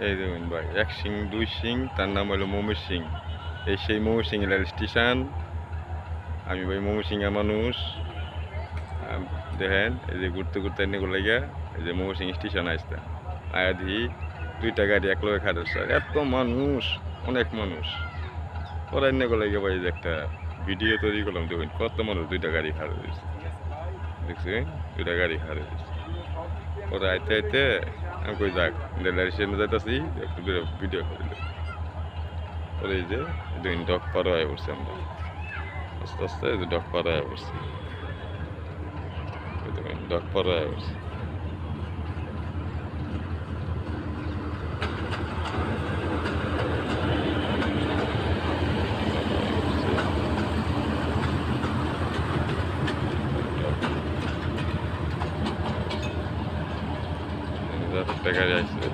এই দেখুন ভাই, এক সিং দুই সিং, তার নাম হলো মমির সিং। এই সেই মমির সিং রেল স্টেশন। আমি ভাই মমির সিংয়ের মানুষ। দেখেন এই যে ঘুরতে ঘুরতে এনে গিয়া এই যে মমির সিং স্টেশন আসতে আয়া দিই দুইটা গাড়ি এক লগে খাড়া স্যার, এত মানুষ, অনেক মানুষ। ওরা এনে গিয়া ভাই যে একটা ভিডিও তৈরি করলাম, দেখুন কত মানুষ, দুইটা গাড়ি খাড়া দিয়েছে, দেখছি দুইটা গাড়ি খাড়া দিয়েছে। ওরা আইতে আইতে আমি কই যাক রেলের স্টেশনে যাইতেছি, একটু ভিডিও করে দিল। ওরা এই যে দুই ডক পার হয়ে পড়ছি আমরা, আস্তে আস্তে এই যে ডক পার হয়ে পড়ছি, ডক পার হয়ে পড়ছি। একটা গাড়ি আসছে।